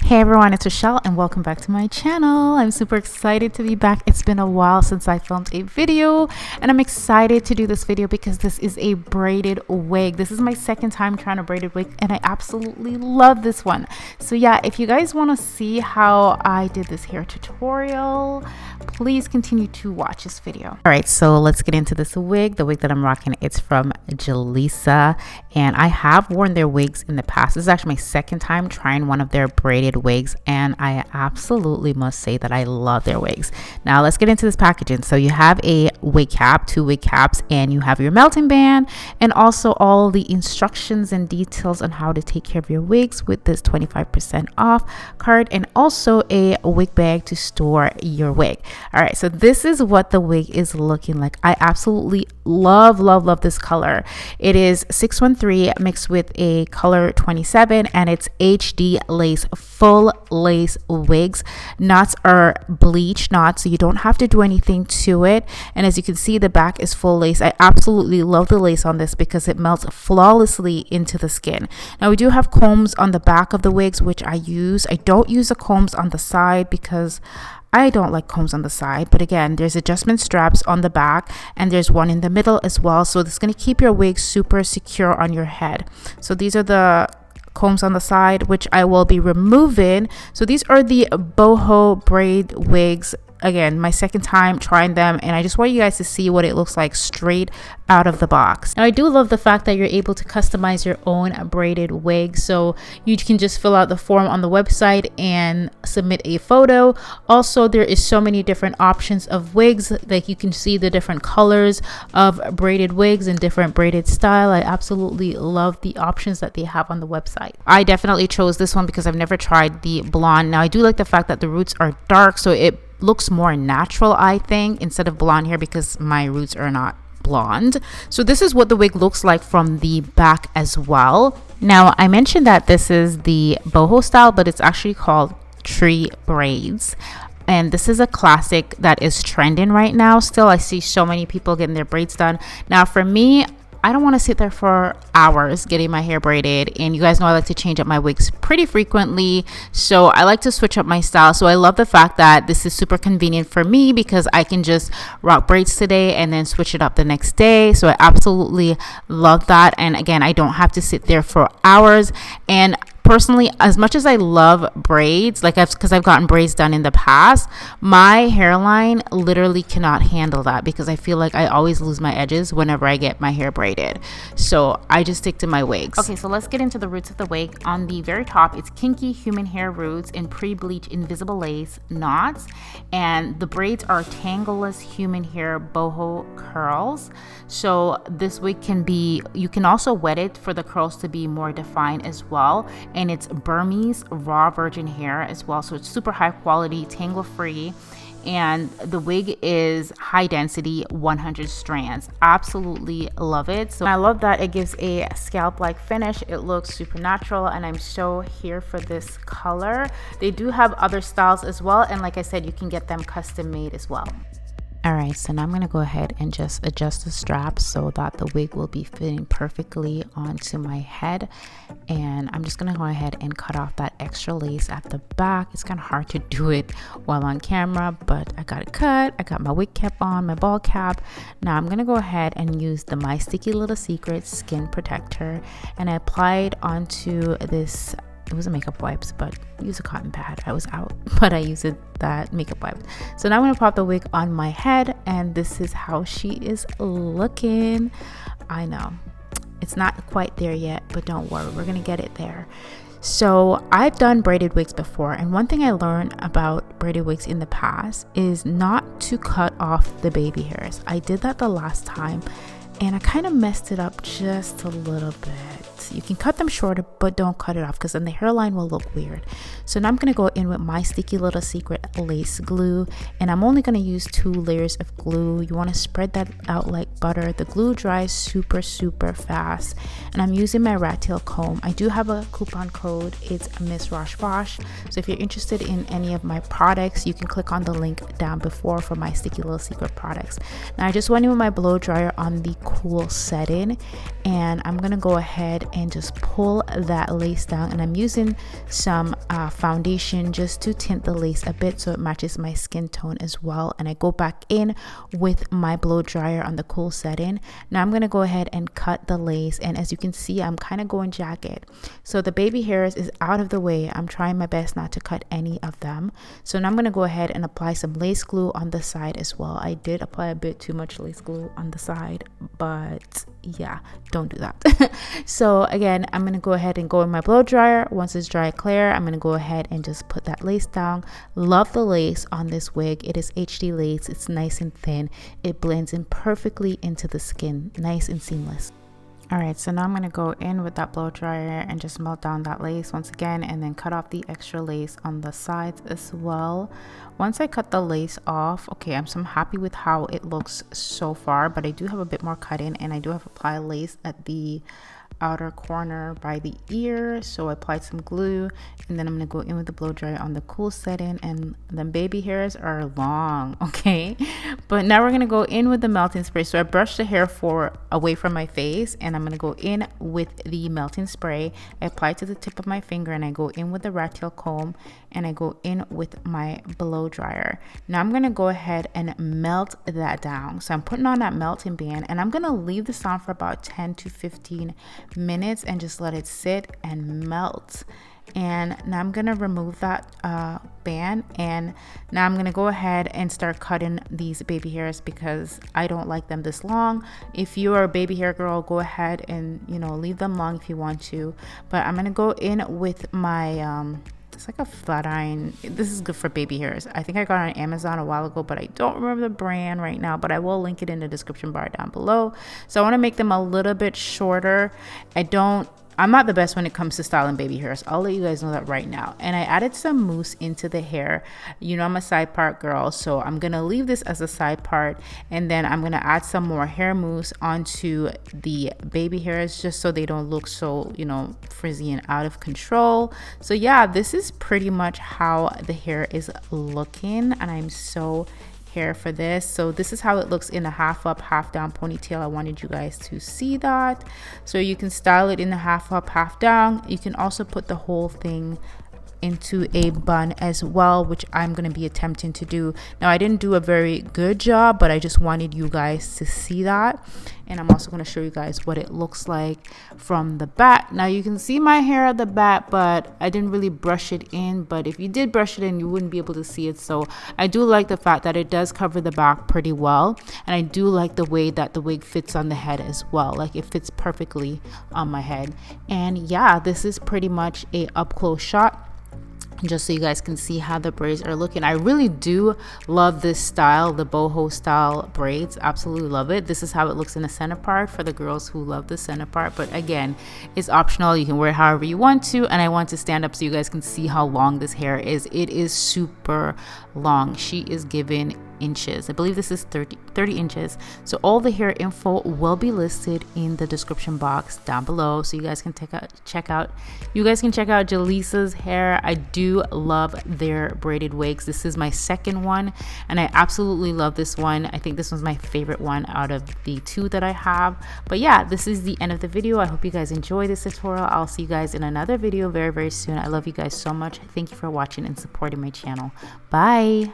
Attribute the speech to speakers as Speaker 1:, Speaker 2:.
Speaker 1: Hey everyone, it's Rochelle and welcome back to my channel. I'm super excited to be back. It's been a while since I filmed a video and I'm excited to do this video because this is a braided wig. This is my second time trying a braided wig and I absolutely love this one. So yeah, if you guys want to see how I did this hair tutorial, please continue to watch this video. All right, so let's get into this wig. The wig that I'm rocking, it's from Jaliza and I have worn their wigs in the past. This is actually my second time trying one of their braided wigs and I absolutely must say that I love their wigs. Now let's get into this packaging. So you have a wig cap, 2 wig caps, and you have your melting band and also all the instructions and details on how to take care of your wigs with this 25% off card and also a wig bag to store your wig. All right, so this is what the wig is looking like. I absolutely love this color. It is 613 mixed with a color 27 and it's HD lace, full lace wigs. Knots are bleach knots, so you don't have to do anything to it. And as you can see, the back is full lace. I absolutely love the lace on this because it melts flawlessly into the skin. Now we do have combs on the back of the wigs, which I use. I don't use the combs on the side because I don't like combs on the side, but again, there's adjustment straps on the back and there's one in the middle as well. So this is going to keep your wig super secure on your head. So these are the combs on the side, which I will be removing. So these are the boho braid wigs. Again, my second time trying them and I just want you guys to see what it looks like straight out of the box. Now I do love the fact that you're able to customize your own braided wig, so you can just fill out the form on the website and submit a photo. Also, there is so many different options of wigs, like you can see the different colors of braided wigs and different braided style. I absolutely love the options that they have on the website. I definitely chose this one because I've never tried the blonde. Now I do like the fact that the roots are dark, so it looks more natural, I think, instead of blonde hair because my roots are not blonde. So this is what the wig looks like from the back as well. Now I mentioned that this is the boho style, but it's actually called tree braids. And this is a classic that is trending right now. Still, I see so many people getting their braids done. Now for me, I don't want to sit there for hours getting my hair braided, and you guys know I like to change up my wigs pretty frequently, so I like to switch up my style. So I love the fact that this is super convenient for me because I can just rock braids today and then switch it up the next day. So I absolutely love that, and again, I don't have to sit there for hours. And personally, as much as I love braids, because I've gotten braids done in the past, my hairline literally cannot handle that because I feel like I always lose my edges whenever I get my hair braided. So I just stick to my wigs. Okay, so let's get into the roots of the wig. On the very top, it's kinky human hair roots in pre-bleach invisible lace knots, and the braids are tangleless human hair boho curls. So this wig you can also wet it for the curls to be more defined as well. And it's Burmese raw virgin hair as well, so it's super high quality, tangle free, and the wig is high density, 100 strands. Absolutely love it. So I love that it gives a scalp like finish. It looks super natural and I'm so here for this color. They do have other styles as well, and like I said, you can get them custom made as well. All right, so now I'm going to go ahead and just adjust the straps so that the wig will be fitting perfectly onto my head. And I'm just going to go ahead and cut off that extra lace at the back. It's kind of hard to do it while on camera, but I got it cut. I got my wig cap on, my ball cap. Now I'm going to go ahead and use the My Sticky Little Secret Skin Protector, and I apply it onto this. It was a makeup wipes, but use a cotton pad. I was out, but I used that makeup wipe. So now I'm gonna pop the wig on my head, and this is how she is looking. I know it's not quite there yet, but don't worry, we're gonna get it there. So I've done braided wigs before, and one thing I learned about braided wigs in the past is not to cut off the baby hairs. I did that the last time and I kind of messed it up just a little bit. You can cut them shorter, but don't cut it off because then the hairline will look weird. So now I'm going to go in with My Sticky Little Secret lace glue, and I'm only going to use 2 layers of glue. You want to spread that out like butter. The glue dries super fast, and I'm using my rat tail comb. I do have a coupon code. It's Miss Rosh Bosh. So if you're interested in any of my products, you can click on the link down before for My Sticky Little Secret products. Now I just went in with my blow dryer on the cool setting, and I'm gonna go ahead and just pull that lace down, and I'm using some foundation just to tint the lace a bit so it matches my skin tone as well. And I go back in with my blow dryer on the cool setting. Now I'm gonna go ahead and cut the lace, and as you can see, I'm kind of going jagged, so the baby hairs is out of the way. I'm trying my best not to cut any of them. So now I'm gonna go ahead and apply some lace glue on the side as well. I did apply a bit too much lace glue on the side, but yeah, don't do that. So again, I'm gonna go ahead and go in my blow dryer. Once it's dry clear, I'm gonna go ahead and just put that lace down. Love the lace on this wig. It is HD lace. It's nice and thin. It blends in perfectly into the skin, nice and seamless. All right, so now I'm going to go in with that blow dryer and just melt down that lace once again, and then cut off the extra lace on the sides as well. Once I cut the lace off, okay, I'm so happy with how it looks so far, but I do have a bit more cut in, and I do have applied lace at the outer corner by the ear. So I applied some glue, and then I'm gonna go in with the blow dryer on the cool setting, and then baby hairs are long, okay? But now we're gonna go in with the melting spray. So I brushed the hair away from my face, and I'm gonna go in with the melting spray. I apply it to the tip of my finger, and I go in with the rat tail comb, and I go in with my blow dryer. Now I'm gonna go ahead and melt that down. So I'm putting on that melting band, and I'm gonna leave this on for about 10 to 15 minutes and just let it sit and melt. And now I'm gonna remove that band, and now I'm gonna go ahead and start cutting these baby hairs because I don't like them this long. If you are a baby hair girl, go ahead and, you know, leave them long if you want to, but I'm gonna go in with my it's like a flat iron. This is good for baby hairs. I think I got it on Amazon a while ago, but I don't remember the brand right now, but I will link it in the description bar down below. So I want to make them a little bit shorter. I'm not the best when it comes to styling baby hairs. I'll let you guys know that right now. And I added some mousse into the hair. You know, I'm a side part girl, so I'm gonna leave this as a side part, and then I'm gonna add some more hair mousse onto the baby hairs just so they don't look so, you know, frizzy and out of control. So yeah, this is pretty much how the hair is looking, and I'm so hair for this. So this is how it looks in a half up, half down ponytail. I wanted you guys to see that. So you can style it in a half up, half down. You can also put the whole thing into a bun as well, which I'm going to be attempting to do. Now I didn't do a very good job, but I just wanted you guys to see that. And I'm also going to show you guys what it looks like from the back. Now you can see my hair at the back, but I didn't really brush it in. But if you did brush it in, you wouldn't be able to see it. So I do like the fact that it does cover the back pretty well. And I do like the way that the wig fits on the head as well. Like it fits perfectly on my head. And yeah, this is pretty much a up close shot, just so you guys can see how the braids are looking. I really do love this style, the boho style braids. Absolutely love it. This is how it looks in the center part for the girls who love the center part, but again, it's optional. You can wear it however you want to. And I want to stand up so you guys can see how long this hair is. It is super long. She is giving inches. I believe this is 30 inches. So all the hair info will be listed in the description box down below, so you guys can check out Jaliza's hair. I do love their braided wigs. This is my second one, and I absolutely love this one. I think this one's my favorite one out of the two that I have. But yeah, this is the end of the video. I hope you guys enjoy this tutorial. I'll see you guys in another video very, very soon. I love you guys so much. Thank you for watching and supporting my channel. Bye.